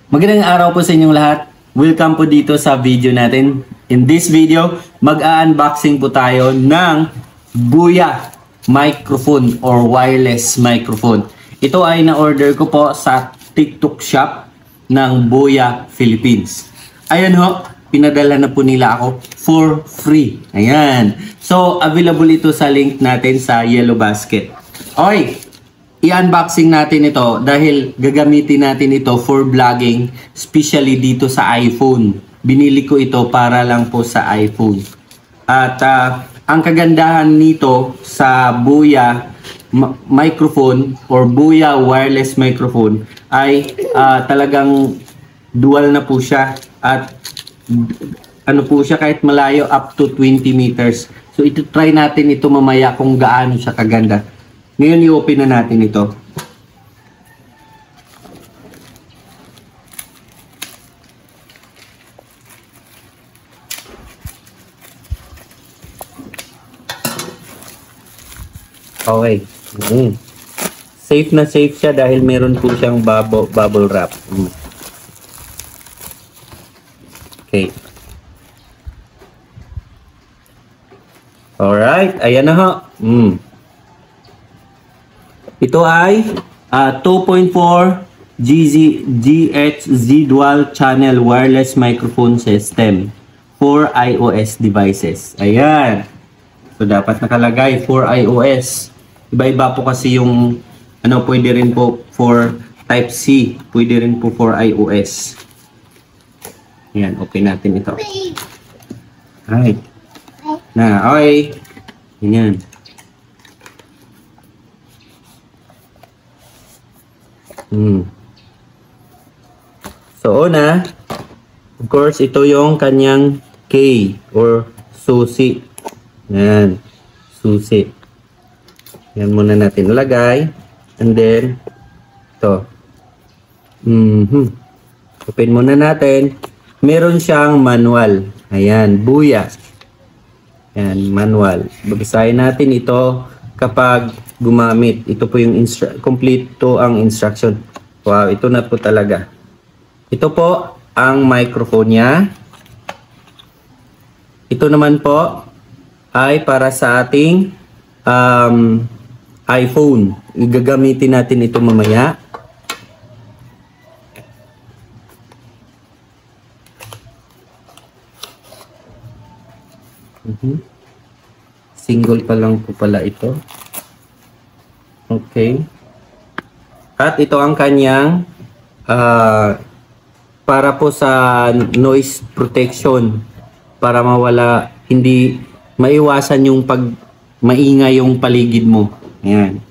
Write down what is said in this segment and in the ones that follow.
Magandang araw po sa inyong lahat. Welcome po dito sa video natin. In this video, mag-unboxing po tayo ng Boya microphone or wireless microphone. Ito ay na-order ko po sa TikTok shop ng Boya Philippines. Ayan ho, pinadala na po nila ako for free. Ayan. So, available ito sa link natin sa Yellow Basket. Okay. I-unboxing natin ito dahil gagamitin natin ito for vlogging, especially dito sa iPhone. Binili ko ito para lang po sa iPhone. At ang kagandahan nito sa Boya microphone or Boya wireless microphone ay talagang dual na po siya at ano po siya kahit malayo up to 20 meters. So ito try natin ito mamaya kung gaano siya kaganda. Ngayon i-open na natin ito. Okay. Safe na safe siya dahil meron po siyang bubble wrap. Okay. Alright. Ayan na ho. Ito ay 2.4 GHz dual channel wireless microphone system for iOS devices. Ayan. So dapat nakalagay for iOS. Iba-iba po kasi yung ano, pwede rin po for type C, pwede rin po for iOS. Ayan, open natin ito. Alright. Na, okay. Ayan. So una, of course, ito yung kanyang K or susi. Yan, susi. Yan muna natin lagay. And then, ito. Open muna natin. Meron siyang manual. Ayan, Boya. Yan, manual. Babasahin natin ito kapag gumamit. Ito po yung complete to ang instruction. Wow, ito na po talaga. Ito po ang microphone niya. Ito naman po ay para sa ating iPhone. Gagamitin natin ito mamaya. Single pa lang po pala ito. Okay. At ito ang kanyang para po sa noise protection, para mawala, hindi maiwasan yung pag maingay yung paligid mo. Ayan.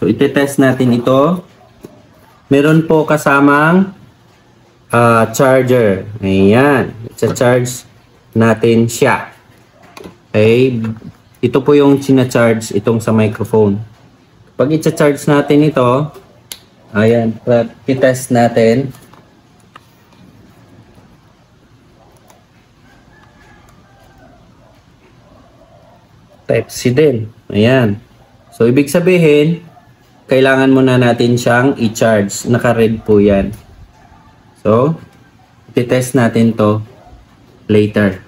So ite-test natin ito. Meron po kasamang charger. Ayan. I-charge natin siya. Okay. Ito po yung sina-charge itong sa microphone. Pag i-charge natin ito, ayan, i-test natin. Type C din. Ayan. So, ibig sabihin, kailangan muna natin siyang i-charge. Naka-red po yan. So, i-test natin to later.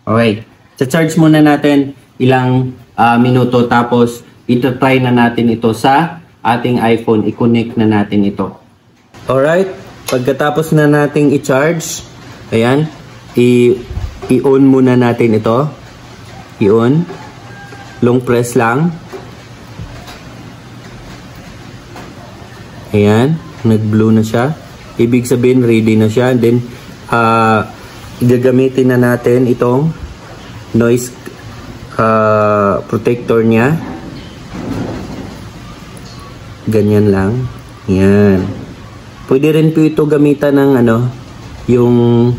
Okay. Sa-charge muna natin ilang minuto tapos ito-try na natin ito sa ating iPhone. I-connect na natin ito. Alright. Pagkatapos na nating i-charge, ayan, i-on muna natin ito. I-on. Long press lang. Ayan. Nag-blue na siya. Ibig sabihin, ready na siya. And then, gagamitin na natin itong noise protector niya. Ganyan lang. Yan. Pwede rin po ito gamitan ng ano, yung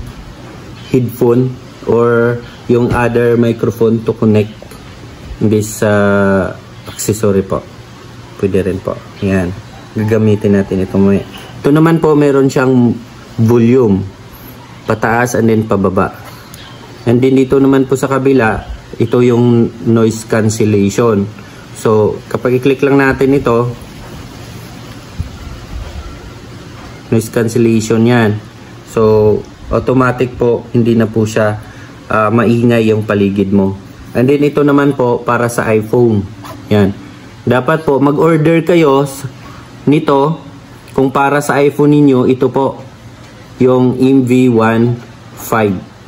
headphone or yung other microphone to connect this accessory po. Pwede rin po. Yan. Gagamitin natin ito mo. Ito naman po meron siyang volume. Pataas and then pababa. And then dito naman po sa kabila, ito yung noise cancellation. So, kapag i-click lang natin ito, noise cancellation yan. So, automatic po, hindi na po siya maingay yung paligid mo. And then, ito naman po, para sa iPhone. Yan. Dapat po, mag-order kayo nito, kung para sa iPhone ninyo, ito po, yung NV15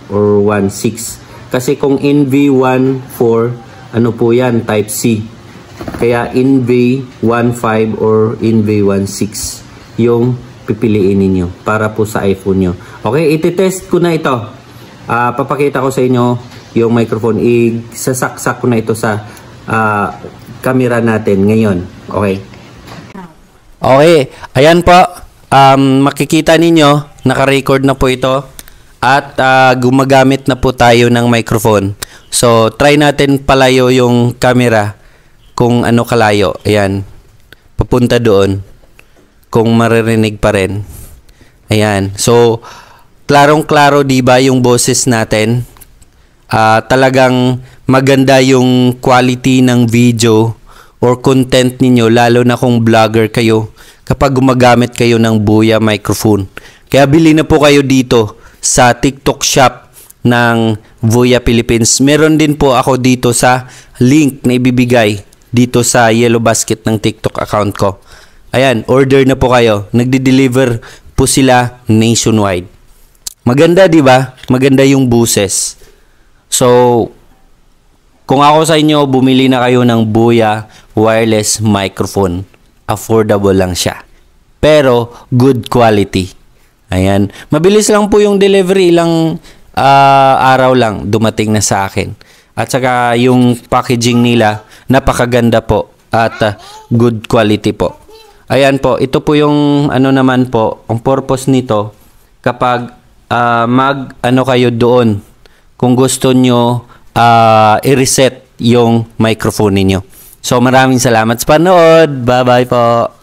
or 16. Kasi kung NV14, ano po yan, Type C. Kaya NV15 or NV16 yung pipiliin ninyo para po sa iPhone nyo. Okay, iti-test ko na ito. Papakita ko sa inyo yung microphone. Isasaksak ko na ito sa camera natin ngayon. Okay. Okay, ayan po. Makikita ninyo, naka-record na po ito. At gumagamit na po tayo ng microphone. So, try natin palayo yung camera kung ano kalayo. Ayan. Papunta doon. Kung maririnig pa rin. Ayan. So, klarong-klaro diba yung boses natin? Talagang maganda yung quality ng video or content ninyo, lalo na kung vlogger kayo, kapag gumagamit kayo ng Buya microphone. Kaya bili na po kayo dito sa TikTok shop ng Buya Philippines. Meron din po ako dito sa link na ibibigay dito sa Yellow Basket ng TikTok account ko. Ayan, order na po kayo. Nagde-deliver po sila nationwide. Maganda, di ba? Maganda yung buses. So, kung ako sa inyo, bumili na kayo ng Buya wireless microphone. Affordable lang siya. Pero, good quality. Ayan. Mabilis lang po yung delivery. Ilang araw lang dumating na sa akin. At saka yung packaging nila, napakaganda po. At good quality po. Ayan po. Ito po yung ano naman po. Ang purpose nito, kapag mag-ano kayo doon, kung gusto nyo i-reset yung microphone ninyo. So, maraming salamat sa panood. Bye-bye po.